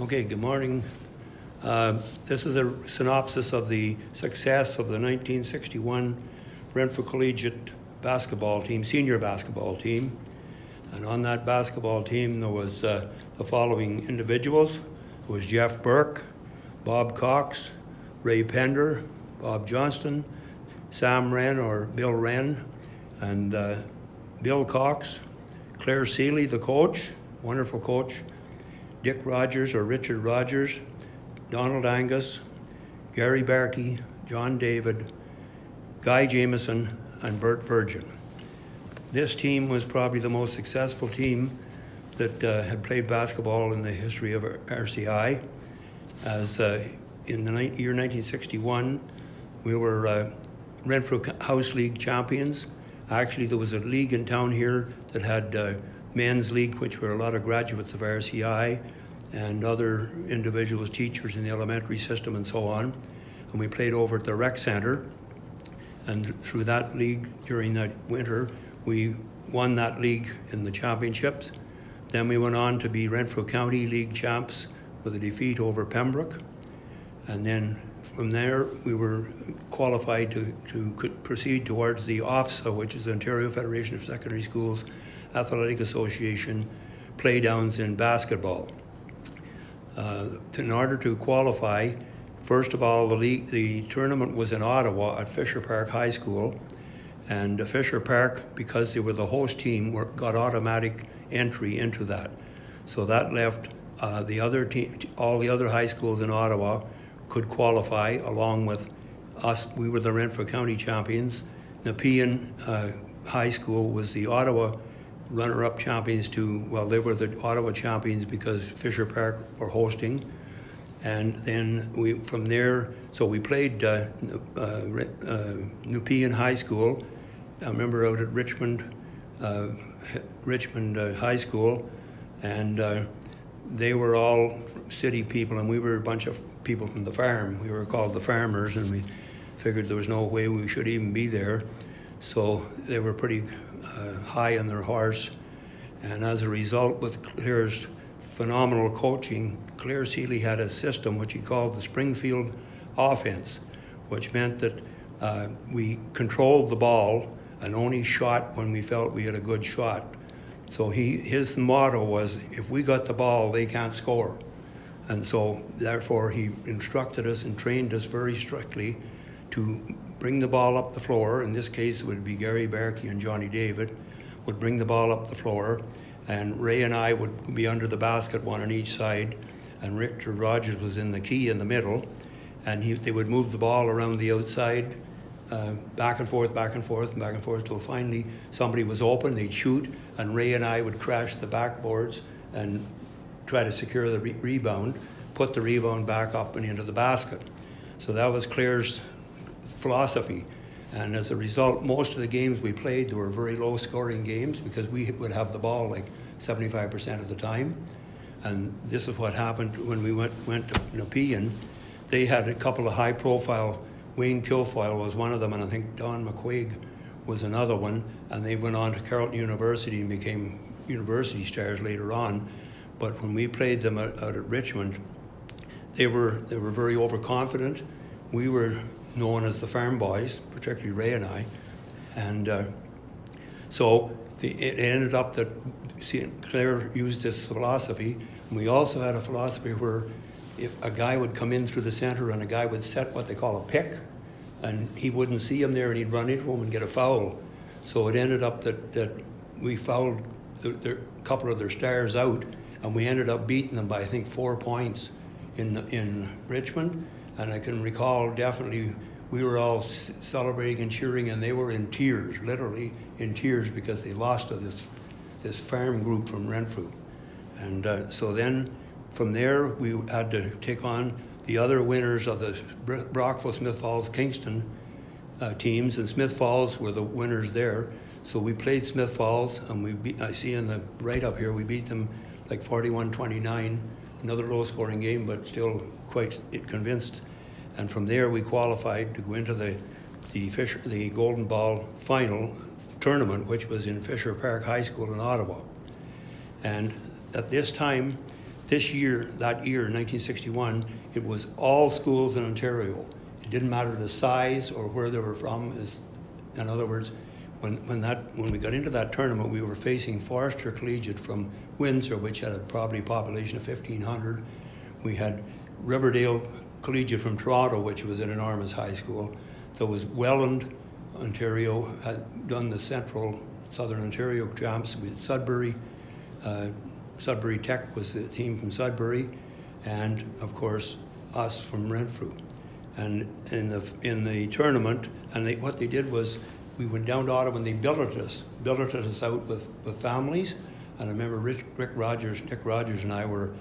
Okay, good morning. This is a synopsis of the success of the 1961 Brentford Collegiate basketball team, senior basketball team. And on that basketball team, there was the following individuals. It was Jeff Burke, Bob Cox, Ray Pender, Bob Johnston, Sam Wren or Bill Wren, and Bill Cox, Clair Seeley, the coach, wonderful coach, Dick Rogers or Richard Rogers, Donald Angus, Gary Barkey, John David, Guy Jameson, and Bert Virgin. This team was probably the most successful team that had played basketball in the history of RCI. As in the year 1961, we were Renfrew House League champions. Actually, there was a league in town here that had men's league, which were a lot of graduates of RCI and other individuals, teachers in the elementary system and so on. And we played over at the rec center. And through that league during that winter, we won that league in the championships. Then we went on to be Renfrew County League champs with a defeat over Pembroke. And then from there, we were qualified to proceed towards the OFSA, which is the Ontario Federation of Secondary Schools Athletic Association playdowns in basketball. In order to qualify, first of all, the tournament was in Ottawa at Fisher Park High School, and Fisher Park, because they were the host team, got automatic entry into that. So that left all the other high schools in Ottawa could qualify along with us. We were the Renfrew County champions. Nepean High School was the Ottawa runner-up champions they were the Ottawa champions because Fisher Park were hosting. And then we played Nepean High School. I remember out at Richmond High School, and they were all city people, and we were a bunch of people from the farm. We were called the farmers, and we figured there was no way we should even be there. So they were pretty high on their horse, and as a result, with Clair's phenomenal coaching, Clair Seeley had a system which he called the Springfield offense, which meant that we controlled the ball and only shot when we felt we had a good shot. So his motto was, if we got the ball, they can't score. And so therefore he instructed us and trained us very strictly to bring the ball up the floor. In this case, it would be Gary Barkey and Johnny David would bring the ball up the floor, and Ray and I would be under the basket, one on each side, and Richard Rogers was in the key in the middle, and they would move the ball around the outside, back and forth, till finally somebody was open, they'd shoot, and Ray and I would crash the backboards and try to secure the rebound, put the rebound back up and into the basket. So that was Clair's philosophy. And as a result, most of the games we played were very low scoring games because we would have the ball like 75% of the time. And this is what happened when we went to Nepean. They had a couple of high profile. Wayne Kilfoyle was one of them, and I think Don McQuaig was another one. And they went on to Carleton University and became university stars later on. But when we played them out at Richmond, they were very overconfident. We were known as the farm boys, particularly Ray and I. And so it ended up that Clair used this philosophy. And we also had a philosophy where if a guy would come in through the center and a guy would set what they call a pick, and he wouldn't see him there and he'd run into him and get a foul. So it ended up that we fouled a couple of their stars out, and we ended up beating them by, I think, 4 points in Richmond. And I can recall definitely we were all celebrating and cheering, and they were in tears, literally in tears, because they lost to this farm group from Renfrew. And so then from there we had to take on the other winners of the Brockville, Smith Falls, Kingston teams, and Smith Falls were the winners there. So we played Smith Falls, and I see in the right up here, we beat them like 41-29, another low scoring game, but still quite convinced. And from there we qualified to go into the Golden Ball final tournament, which was in Fisher Park High School in Ottawa. And at this time, that year, 1961, it was all schools in Ontario. It didn't matter the size or where they were from. In other words, when we got into that tournament, we were facing Forester Collegiate from Windsor, which had a probably population of 1,500. We had Riverdale Collegiate from Toronto, which was an enormous high school. There was Welland, Ontario, had done the Southern Ontario champs with Sudbury. Sudbury Tech was the team from Sudbury, and of course us from Renfrew. And in the tournament, and what they did was we went down to Ottawa and they billeted us out with families. And I remember Nick Rogers and I were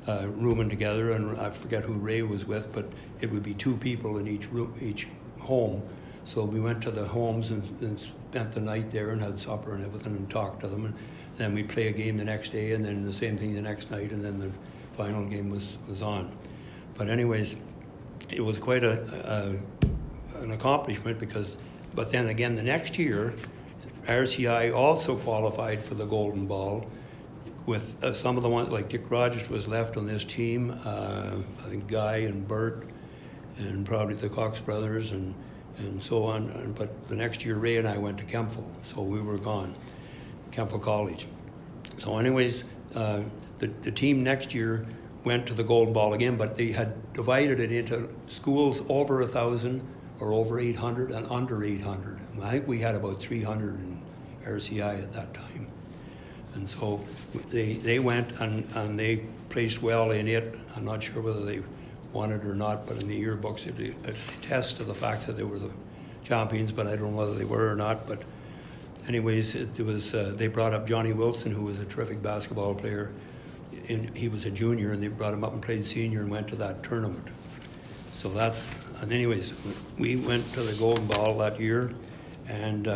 rooming together, and I forget who Ray was with, but it would be 2 people in each home. So we went to the homes and spent the night there and had supper and everything and talked to them. And then we'd play a game the next day, and then the same thing the next night, and then the final game was on. But anyways, it was quite an accomplishment but then again the next year, RCI also qualified for the Golden Ball with some of the ones, like Dick Rogers was left on this team, I think Guy and Bert, and probably the Cox brothers and so on. But the next year, Ray and I went to Kempfel, so we were gone, Kempfel College. So anyways, the team next year went to the Golden Ball again, but they had divided it into schools over 1,000 or over 800 and under 800. I think we had about 300 in RCI at that time. And so they went and they placed well in it. I'm not sure whether they won it or not, but in the yearbooks it attests to the fact that they were the champions, but I don't know whether they were or not. But anyways, it was they brought up Johnny Wilson, who was a terrific basketball player. He was a junior, and they brought him up and played senior and went to that tournament. So and anyways, we went to the Golden Ball that year, and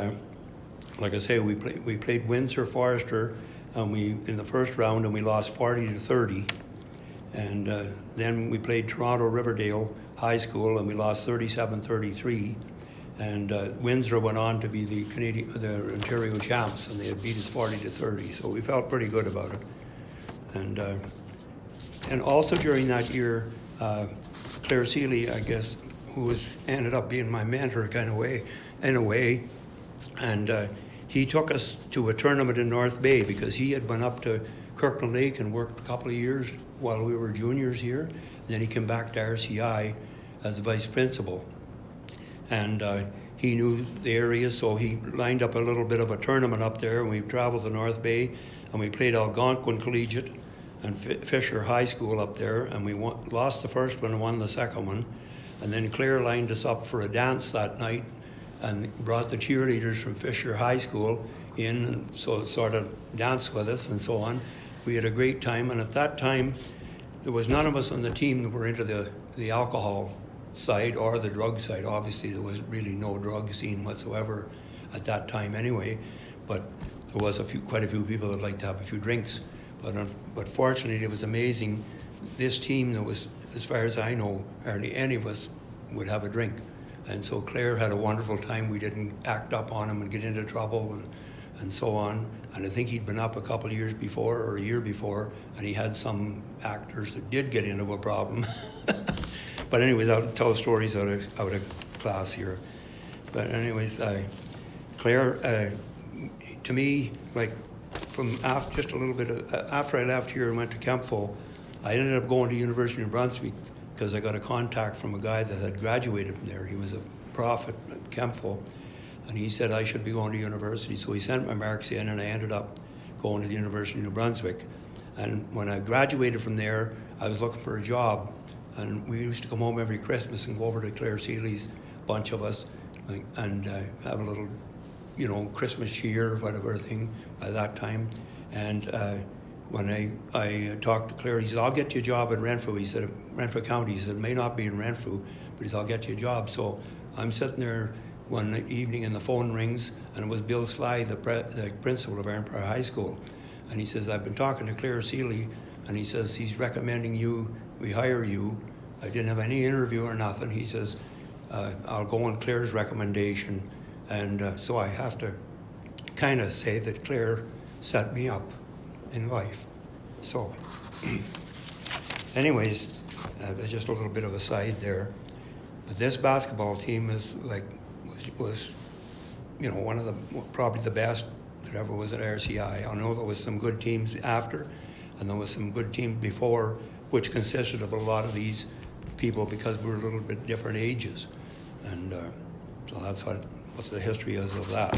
like I say, we played Windsor Forester, and in the first round, and we lost 40-30. And then we played Toronto Riverdale High School, and we lost 37-33. And Windsor went on to be the Ontario champs, and they had beat us 40-30. So we felt pretty good about it. And also during that year, Clair Seeley, I guess, who ended up being my mentor in a way, and he took us to a tournament in North Bay because he had been up to Kirkland Lake and worked a couple of years while we were juniors here. And then he came back to RCI as a vice principal. And he knew the area, so he lined up a little bit of a tournament up there, and we traveled to North Bay, and we played Algonquin Collegiate and Fisher High School up there, and we lost the first one and won the second one. And then Claire lined us up for a dance that night and brought the cheerleaders from Fisher High School in, and so sort of danced with us and so on. We had a great time, and at that time, there was none of us on the team that were into the alcohol side or the drug side. Obviously, there was really no drug scene whatsoever at that time anyway, but there was quite a few people that liked to have a few drinks. But fortunately, it was amazing. This team, that was, as far as I know, hardly any of us would have a drink. And so Claire had a wonderful time. We didn't act up on him and get into trouble and so on. And I think he'd been up a couple of years before, or a year before, and he had some actors that did get into a problem. But anyways, I'll tell stories out of class here. But anyways, Claire, to me, like from just a little bit after I left here and went to Kempfel, I ended up going to University of New Brunswick because I got a contact from a guy that had graduated from there. He was a prof at Kempfel, and he said I should be going to university. So he sent my marks in, and I ended up going to the University of New Brunswick. And when I graduated from there, I was looking for a job, and we used to come home every Christmas and go over to Clair Seeley's, bunch of us, and have a little, Christmas cheer or whatever thing by that time. And when I talked to Claire, he said, I'll get you a job in Renfrew. He said, Renfrew County. He said, it may not be in Renfrew, but he said, I'll get you a job. So I'm sitting there one evening and the phone rings, and it was Bill Sly, the principal of Empire High School. And he says, I've been talking to Clair Seeley, and he says, he's recommending we hire you. I didn't have any interview or nothing. He says, I'll go on Claire's recommendation. And so I have to kind of say that Claire set me up in life. So anyways, just a little bit of a side there. But this basketball team was one of the probably the best that ever was at RCI. I know there was some good teams after, and there was some good teams before, which consisted of a lot of these people because we were a little bit different ages, and so that's what the history is of that.